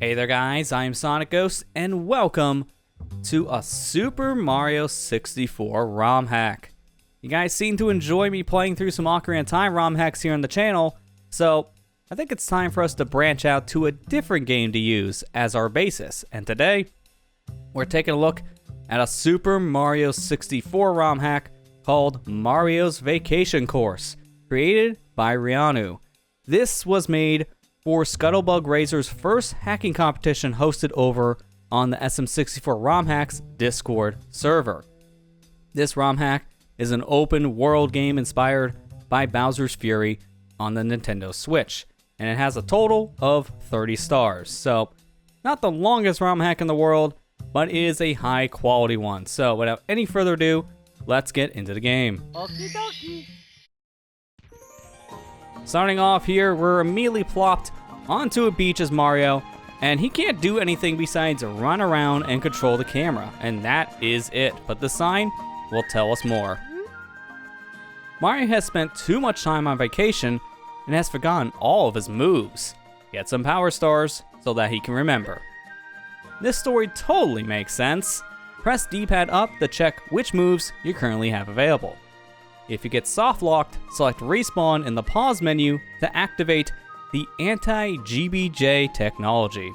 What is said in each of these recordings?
Hey there guys, I'm SonicGhost and welcome to a Super Mario 64 ROM hack. You guys seem to enjoy me playing through some Ocarina of Time ROM hacks here on the channel, so I think it's time for us to branch out to a different game to use as our basis. And today, we're taking a look at a Super Mario 64 ROM hack called Mario's Vacation Course, created by Rianu. This was made for Scuttlebug Razor's first hacking competition hosted over on the SM64 ROM Hacks Discord server. This ROM hack is an open world game inspired by Bowser's Fury on the Nintendo Switch, and it has a total of 30 stars. So, not the longest ROM hack in the world, but it is a high quality one. So, without any further ado, let's get into the game. Okie dokie. Starting off here, we're immediately plopped onto a beach as Mario, and he can't do anything besides run around and control the camera, and that is it. But the sign will tell us more. Mario has spent too much time on vacation and has forgotten all of his moves. Get some power stars so that he can remember. This story totally makes sense. Press D-pad up to check which moves you currently have available. If you get soft locked, select respawn in the pause menu to activate the anti-GBJ technology.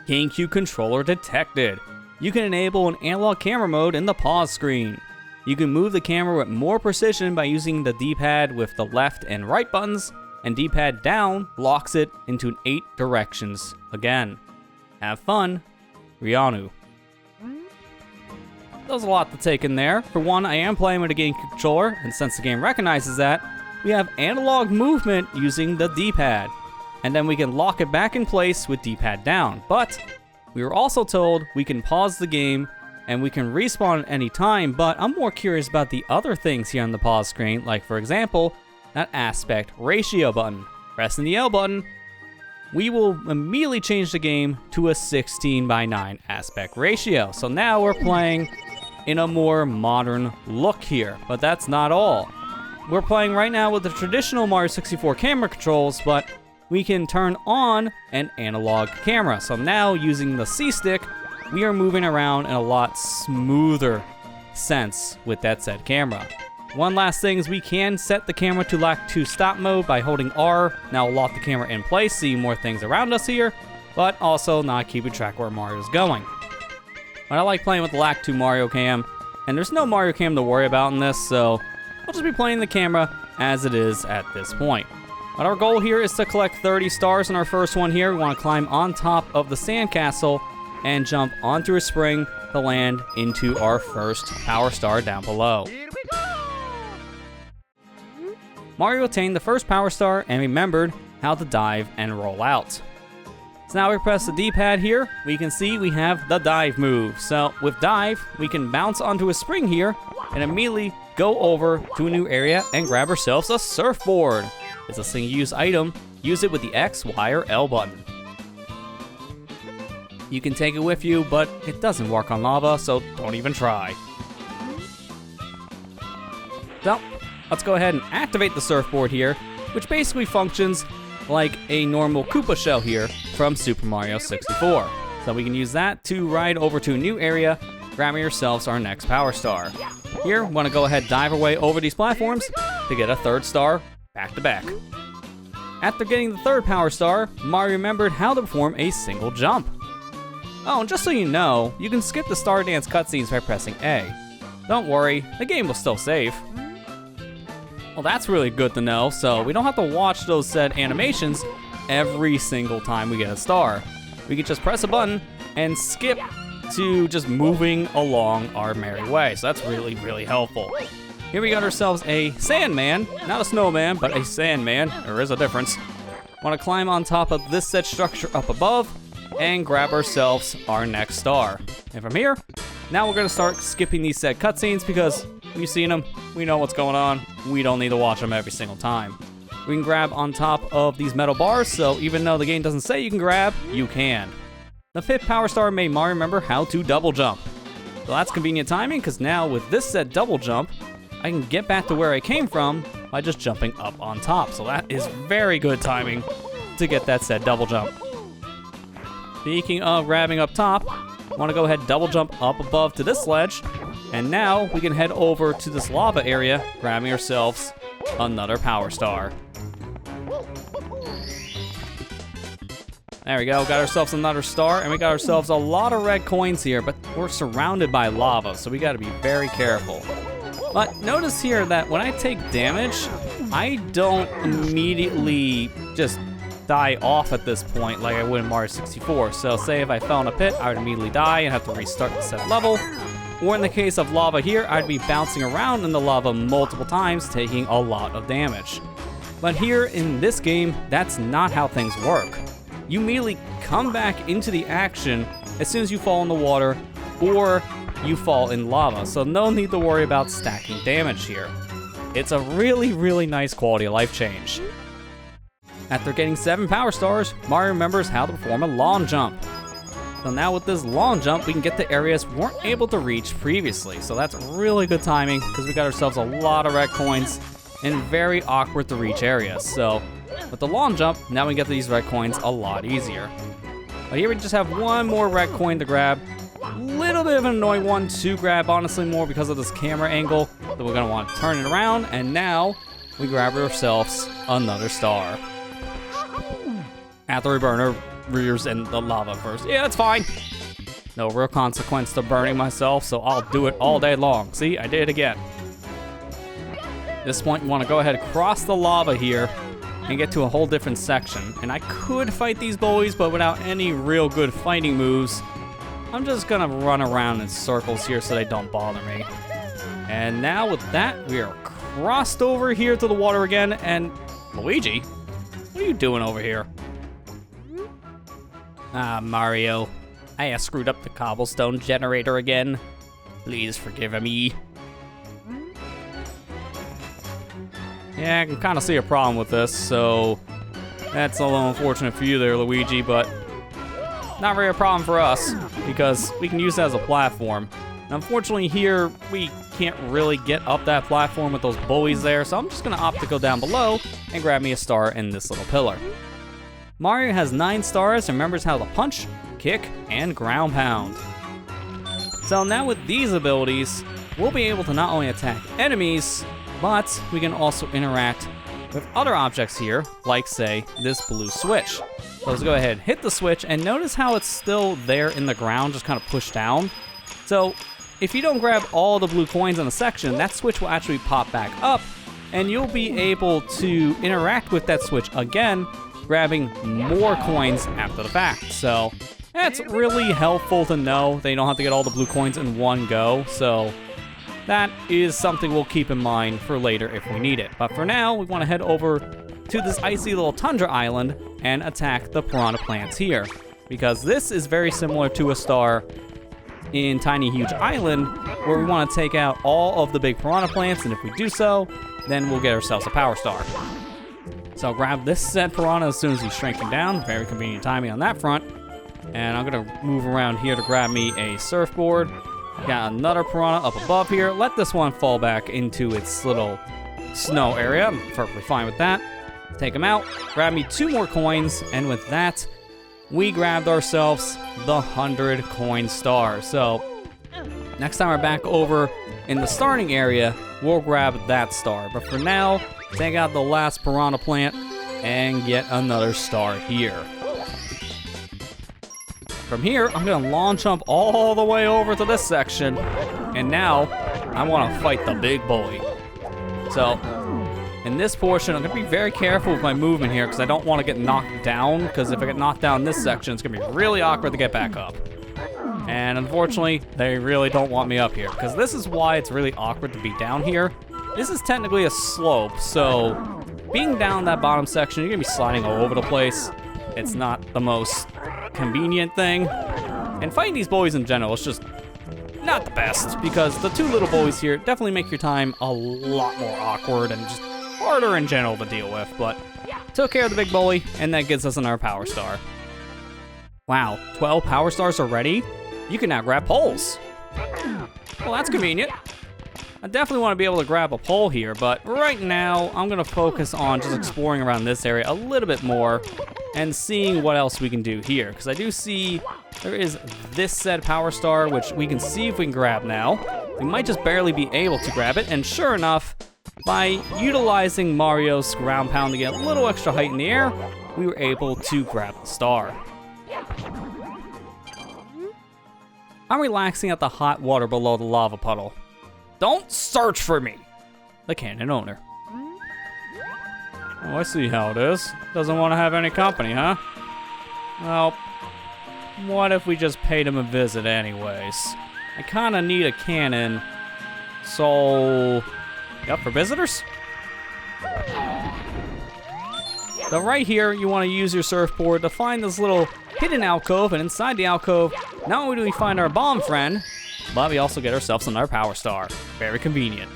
GameCube controller detected. You can enable an analog camera mode in the pause screen. You can move the camera with more precision by using the D-pad with the left and right buttons, and D-pad down locks it into 8 directions. Again, have fun, Rianu. There's a lot to take in there. For one, I am playing with a GameCube controller, and since the game recognizes that, we have analog movement using the D-pad. And then we can lock it back in place with D-pad down. But we were also told we can pause the game and we can respawn at any time, but I'm more curious about the other things here on the pause screen, like for example, that aspect ratio button. Pressing the L button, we will immediately change the game to a 16:9 aspect ratio. So now we're playing in a more modern look here, but that's not all. We're playing right now with the traditional Mario 64 camera controls, but we can turn on an analog camera. So now using the C-stick, we are moving around in a lot smoother sense with that said camera. One last thing is we can set the camera to lock to stop mode by holding R. Now we'll lock the camera in place, see more things around us here, but also not keeping track where Mario's going. But I like playing with the LAC 2 Mario Cam, and there's no Mario Cam to worry about in this, so we'll just be playing the camera as it is at this point. But our goal here is to collect 30 stars in our first one here. We want to climb on top of the sandcastle and jump onto a spring to land into our first power star down below. Here we go. Mario attained the first power star and remembered how to dive and roll out. So now we press the D-pad here, we can see we have the dive move. So with dive, we can bounce onto a spring here and immediately go over to a new area and grab ourselves a surfboard. It's a single-use item. Use it with the X, Y, or L button. You can take it with you, but it doesn't work on lava, so don't even try. So, let's go ahead and activate the surfboard here, which basically functions like a normal Koopa shell here from Super Mario 64. So we can use that to ride over to a new area, grabbing ourselves our next power star. Here, we want to go ahead and dive our way over these platforms to get a third star back to back. After getting the third power star, Mario remembered how to perform a single jump. Oh, and just so you know, you can skip the Star Dance cutscenes by pressing A. Don't worry, the game will still save. Well, that's really good to know, so we don't have to watch those said animations every single time we get a star. We can just press a button and skip to just moving along our merry way, so that's really, really helpful. Here we got ourselves a sandman, not a snowman, but a sandman. There is a difference. Want to climb on top of this said structure up above and grab ourselves our next star. And from here, now we're going to start skipping these said cutscenes because we've seen them, we know what's going on, we don't need to watch them every single time. We can grab on top of these metal bars, so even though the game doesn't say you can grab, you can. The fifth power star made Mario remember how to double jump. So that's convenient timing, because now with this said double jump, I can get back to where I came from by just jumping up on top. So that is very good timing to get that said double jump. Speaking of grabbing up top, I want to go ahead and double jump up above to this ledge. And now we can head over to this lava area, grabbing ourselves another power star. There we go, got ourselves another star, and we got ourselves a lot of red coins here, but we're surrounded by lava, so we gotta be very careful. But notice here that when I take damage, I don't immediately just die off at this point like I would in Mario 64. So say if I fell in a pit, I would immediately die and have to restart the set level. Or in the case of lava here, I'd be bouncing around in the lava multiple times, taking a lot of damage. But here in this game, that's not how things work. You immediately come back into the action as soon as you fall in the water or you fall in lava, so no need to worry about stacking damage here. It's a really, really nice quality of life change. After getting 7 power stars, Mario remembers how to perform a long jump. So now with this long jump, we can get to areas we weren't able to reach previously, so that's really good timing because we got ourselves a lot of red coins in very awkward to reach areas. So with the long jump, now we get these red coins a lot easier. But here we just have one more red coin to grab. Little bit of an annoying one to grab, honestly, more because of this camera angle. So we're gonna want to turn it around, and now we grab ourselves another star. After we burn our rears in the lava first. Yeah, that's fine. No real consequence to burning myself, so I'll do it all day long. See, I did it again. At this point, you want to go ahead and cross the lava here and get to a whole different section. And I could fight these bullies, but without any real good fighting moves, I'm just gonna run around in circles here so they don't bother me. And now with that, we are crossed over here to the water again. And Luigi, what are you doing over here? Ah, Mario, I screwed up the cobblestone generator again. Please forgive me. Yeah, I can kind of see a problem with this, so that's a little unfortunate for you there, Luigi, but not really a problem for us because we can use it as a platform. And unfortunately here, we can't really get up that platform with those bullies there, so I'm just gonna opt to go down below and grab me a star in this little pillar. Mario has 9 stars and remembers how to punch, kick, and ground pound. So now with these abilities, we'll be able to not only attack enemies, but we can also interact with other objects here, like say, this blue switch. So let's go ahead and hit the switch, and notice how it's still there in the ground, just kind of pushed down. So if you don't grab all the blue coins in a section, that switch will actually pop back up, and you'll be able to interact with that switch again, grabbing more coins after the fact. So that's really helpful to know that you don't have to get all the blue coins in one go. So that is something we'll keep in mind for later if we need it. But for now, we want to head over to this icy little tundra island and attack the piranha plants here, because this is very similar to a star in Tiny Huge Island, where we want to take out all of the big piranha plants, and if we do so, then we'll get ourselves a power star. So I'll grab this said piranha as soon as he's shrinking down. Very convenient timing on that front. And I'm gonna move around here to grab me a surfboard. Got another piranha up above here. Let this one fall back into its little snow area. I'm perfectly fine with that. Take him out, grab me 2 more coins, and with that, we grabbed ourselves the 100 coin star. So next time we're back over in the starting area, we'll grab that star. But for now, take out the last piranha plant and get another star here. From here, I'm gonna long jump all the way over to this section, and now I wanna fight the big bully. So in this portion, I'm gonna be very careful with my movement here because I don't wanna get knocked down, because if I get knocked down in this section, it's gonna be really awkward to get back up. And unfortunately, they really don't want me up here, because this is why it's really awkward to be down here. This is technically a slope, so being down that bottom section, you're gonna be sliding all over the place. It's not the most convenient thing. And fighting these bullies in general is just not the best, because the 2 little bullies here definitely make your time a lot more awkward and just harder in general to deal with. But took care of the big bully, and that gives us another power star. Wow, 12 power stars already? You can now grab poles. Well, that's convenient. I definitely want to be able to grab a pole here, but right now I'm going to focus on just exploring around this area a little bit more and seeing what else we can do here, because I do see there is this said power star, which we can see if we can grab now. We might just barely be able to grab it, and sure enough, by utilizing Mario's ground pound to get a little extra height in the air, we were able to grab the star. I'm relaxing at the hot water below the lava puddle. Don't search for me, the cannon owner. Oh, I see how it is. Doesn't want to have any company, huh? Well, what if we just paid him a visit anyways? I kind of need a cannon, so... You up for visitors? So right here, you want to use your surfboard to find this little hidden alcove, and inside the alcove, not only do we find our bomb friend, but we also get ourselves another power star. Very convenient.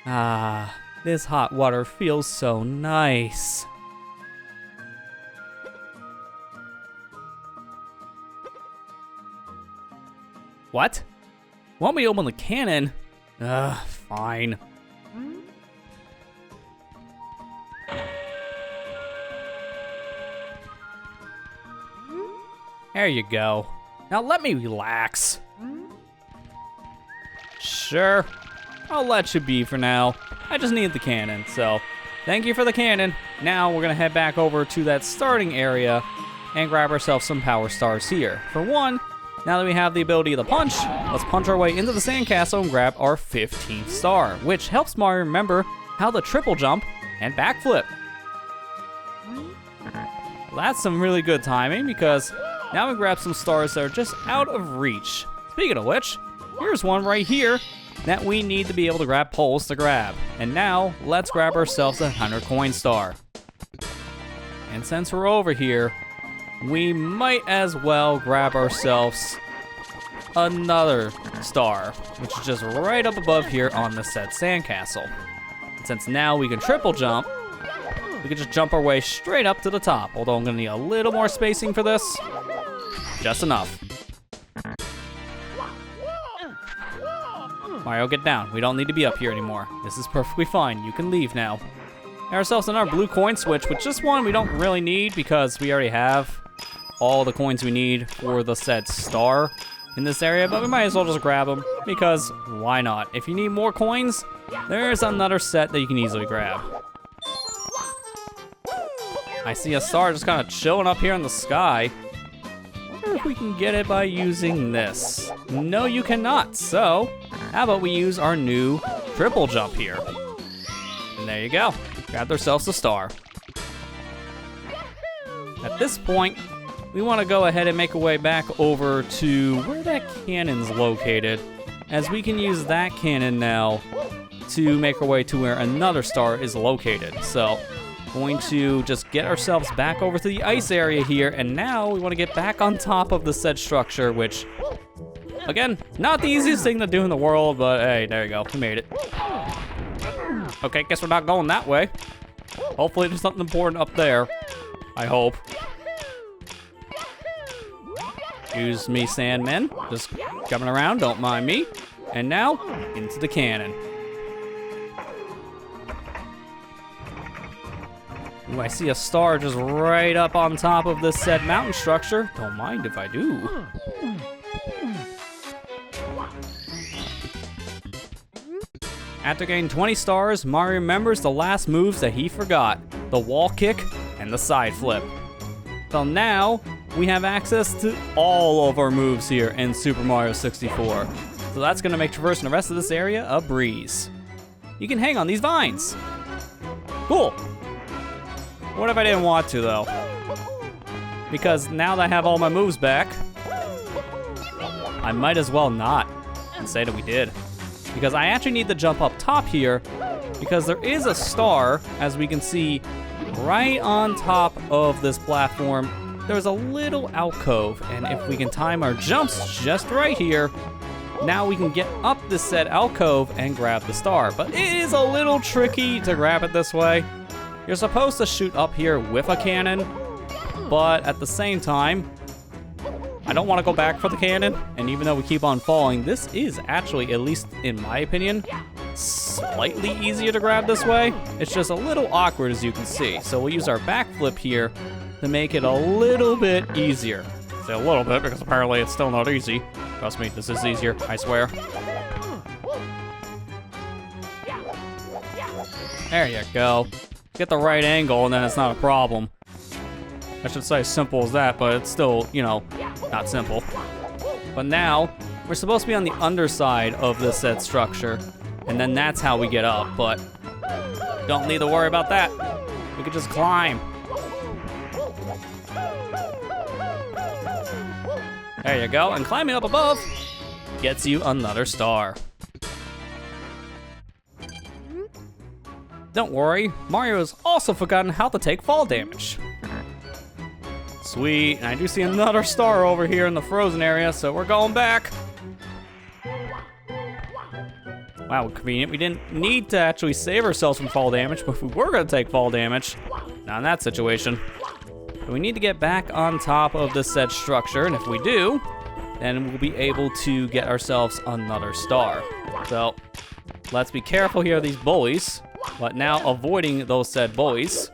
Ah, this hot water feels so nice. What? Want me to open the cannon? Fine. There you go. Now let me relax. Sure, I'll let you be for now. I just need the cannon, so thank you for the cannon. Now we're gonna head back over to that starting area and grab ourselves some power stars here. For one, now that we have the ability to punch, let's punch our way into the sandcastle and grab our 15th star, which helps Mario remember how to triple jump and backflip. That's some really good timing, because now we grab some stars that are just out of reach. Speaking of which, here's one right here that we need to be able to grab poles to grab. And now, let's grab ourselves a 100 coin star. And since we're over here, we might as well grab ourselves another star, which is just right up above here on the said sandcastle. And since now we can triple jump, we can just jump our way straight up to the top, although I'm gonna need a little more spacing for this. Just enough. Mario, get down. We don't need to be up here anymore. This is perfectly fine. You can leave now. Get ourselves another blue coin switch, which this one we don't really need because we already have all the coins we need for the said star in this area, but we might as well just grab them because why not? If you need more coins, there's another set that you can easily grab. I see a star just kind of chilling up here in the sky. Wonder if we can get it by using this. No, you cannot. So, how about we use our new triple jump here? And there you go. Grabbed ourselves a star. At this point, we want to go ahead and make our way back over to where that cannon's located, as we can use that cannon now to make our way to where another star is located. So, going to just get ourselves back over to the ice area here, and now we want to get back on top of the said structure, which, again, not the easiest thing to do in the world, but hey, there you go, we made it. Okay, guess we're not going that way. Hopefully there's something important up there. I hope. Excuse me, Sandman. Just coming around, don't mind me. And now, into the cannon. Ooh, I see a star just right up on top of this said mountain structure. Don't mind if I do. After getting 20 stars, Mario remembers the last moves that he forgot. The wall kick and the side flip. So now, we have access to all of our moves here in Super Mario 64. So that's gonna make traversing the rest of this area a breeze. You can hang on these vines. Cool. What if I didn't want to, though? Because now that I have all my moves back, I might as well not and say that we did. Because I actually need to jump up top here, because there is a star, as we can see, right on top of this platform. There's a little alcove, and if we can time our jumps just right here, now we can get up this said alcove and grab the star. But it is a little tricky to grab it this way. You're supposed to shoot up here with a cannon, but at the same time, I don't want to go back for the cannon, and even though we keep on falling, this is actually, at least in my opinion, slightly easier to grab this way. It's just a little awkward, as you can see. So we'll use our backflip here to make it a little bit easier. Say a little bit, because apparently it's still not easy. Trust me, this is easier, I swear. There you go. Get the right angle, and then it's not a problem. I should say simple as that, but it's still, you know, not simple. But now, we're supposed to be on the underside of this said structure, and then that's how we get up, but don't need to worry about that. We can just climb. There you go, and climbing up above gets you another star. Don't worry, Mario has also forgotten how to take fall damage. Sweet, and I do see another star over here in the frozen area, so we're going back. Wow, convenient. We didn't need to actually save ourselves from fall damage, but if we were gonna take fall damage, not in that situation. So we need to get back on top of this said structure, and if we do, then we'll be able to get ourselves another star. So, let's be careful here of these bullies, but now avoiding those said bullies.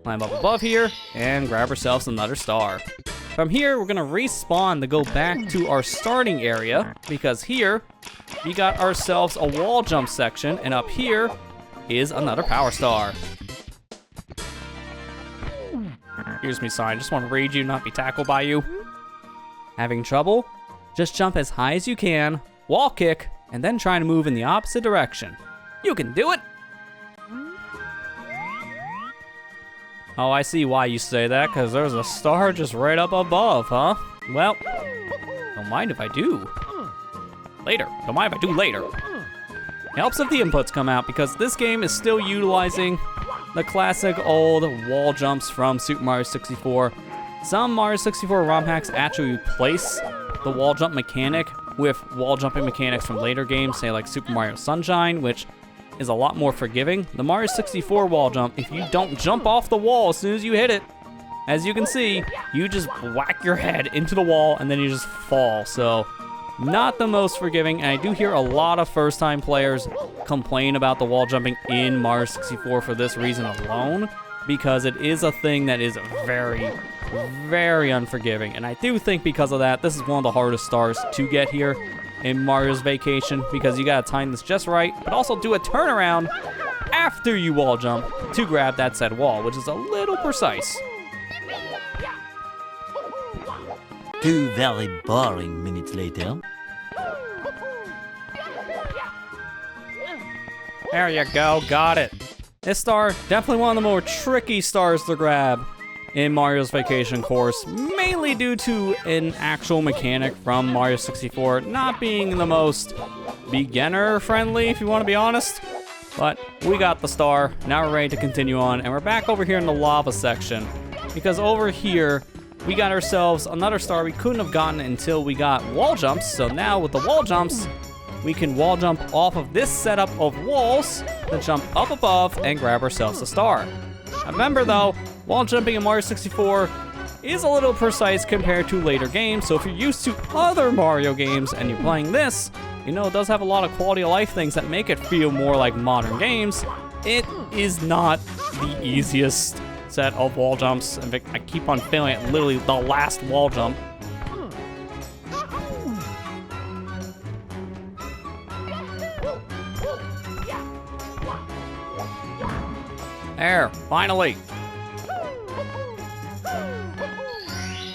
Climb up above here and grab ourselves another star. From here, we're gonna respawn to go back to our starting area, because here we got ourselves a wall jump section, and up here is another power star. Here's me sign, just want to read you, not be tackled by you. Having trouble? Just jump as high as you can, wall kick, and then try to move in the opposite direction. You can do it! Oh, I see why you say that, because there's a star just right up above, huh? Well, don't mind if I do. Later. Don't mind if I do later. Helps if the inputs come out, because this game is still utilizing the classic old wall jumps from Super Mario 64. Some Mario 64 ROM hacks actually replace the wall jump mechanic with wall jumping mechanics from later games, say like Super Mario Sunshine, which is a lot more forgiving. The Mario 64 wall jump, if you don't jump off the wall as soon as you hit it, as you can see, you just whack your head into the wall and then you just fall. So, not the most forgiving, and I do hear a lot of first-time players complain about the wall jumping in Mario 64 for this reason alone, because it is a thing that is very, very unforgiving. And I do think because of that, this is one of the hardest stars to get here in Mario's Vacation, because you gotta time this just right, but also do a turnaround after you wall jump to grab that said wall, which is a little precise. 2 very boring minutes later. There you go, got it. This star, definitely one of the more tricky stars to grab in Mario's Vacation course, mainly due to an actual mechanic from Mario 64 not being the most beginner-friendly, if you want to be honest. But we got the star, now we're ready to continue on, and we're back over here in the lava section, because over here, we got ourselves another star we couldn't have gotten until we got wall jumps. So now with the wall jumps, we can wall jump off of this setup of walls, then jump up above and grab ourselves a star. Remember though, wall jumping in Mario 64 is a little precise compared to later games, so if you're used to other Mario games and you're playing this, you know it does have a lot of quality of life things that make it feel more like modern games. It is not the easiest set of wall jumps. In fact, I keep on failing at literally the last wall jump. There, finally.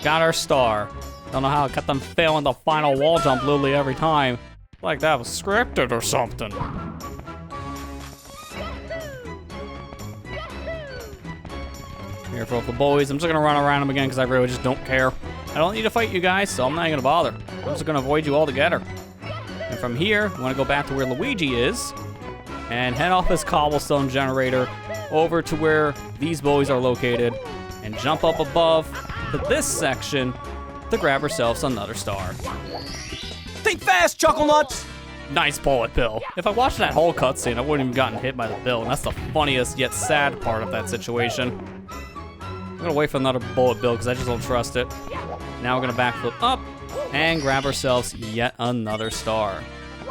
Got our star. Don't know how I kept them failing the final wall jump literally every time. Like that was scripted or something. Careful with the bullies. I'm just gonna run around them again because I really just don't care. I don't need to fight you guys, so I'm not gonna bother. I'm just gonna avoid you altogether. And from here, I wanna go back to where Luigi is and head off this cobblestone generator over to where these bullies are located and jump up above to this section to grab ourselves another star. Think fast, Chuckle Nuts! Nice bullet bill. If I watched that whole cutscene, I wouldn't even gotten hit by the bill, and that's the funniest yet sad part of that situation. I'm gonna wait for another bullet bill because I just don't trust it. Now we're gonna backflip up and grab ourselves yet another star.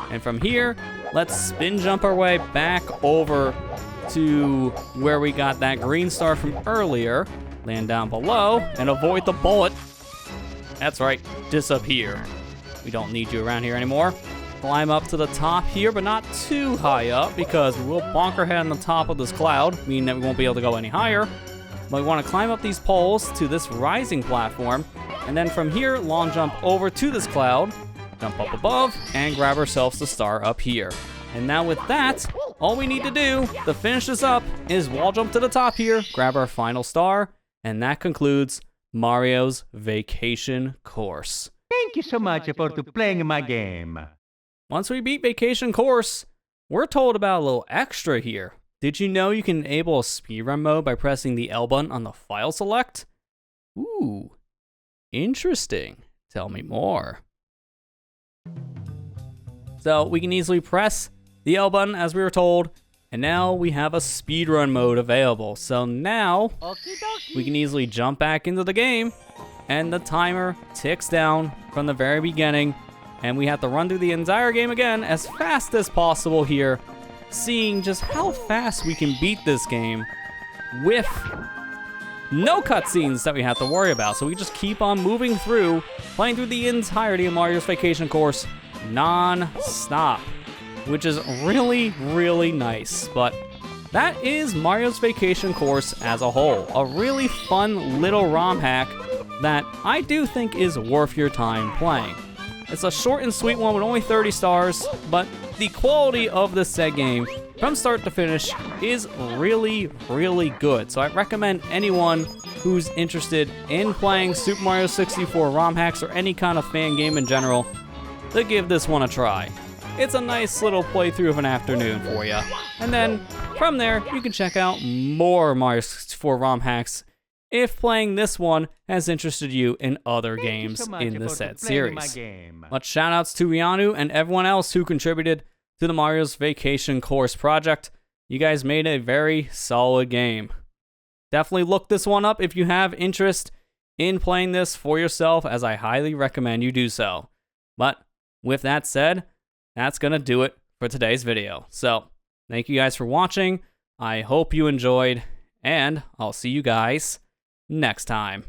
And from here, let's spin jump our way back over to where we got that green star from earlier. Land down below and avoid the bullet. That's right, disappear. We don't need you around here anymore. Climb up to the top here, but not too high up because we will bonk our head on the top of this cloud, meaning that we won't be able to go any higher. But we want to climb up these poles to this rising platform, and then from here, long jump over to this cloud, jump up above, and grab ourselves the star up here. And now with that, all we need to do to finish this up is wall jump to the top here, grab our final star, and that concludes Mario's Vacation Course. Thank you so much for playing my game. Once we beat Vacation Course, we're told about a little extra here. Did you know you can enable a speedrun mode by pressing the L button on the file select? Ooh, interesting. Tell me more. So we can easily press the L button as we were told, and now we have a speedrun mode available. So now we can easily jump back into the game, and the timer ticks down from the very beginning, and we have to run through the entire game again as fast as possible here, seeing just how fast we can beat this game with no cutscenes that we have to worry about. So we just keep on moving through, playing through the entirety of Mario's Vacation Course non-stop, which is really, really nice. But that is Mario's Vacation Course as a whole. A really fun little ROM hack that I do think is worth your time playing. It's a short and sweet one with only 30 stars, but the quality of this said game from start to finish is really, really good. So I recommend anyone who's interested in playing Super Mario 64 ROM hacks or any kind of fan game in general to give this one a try. It's a nice little playthrough of an afternoon for you. And then from there, you can check out more Mario 64 ROM hacks if playing this one has interested you in other games in the said series. But shoutouts to Rianu and everyone else who contributed to the Mario's Vacation Course project. You guys made a very solid game. Definitely look this one up if you have interest in playing this for yourself, as I highly recommend you do so. But with that said, that's gonna do it for today's video. So thank you guys for watching. I hope you enjoyed, and I'll see you guys next time.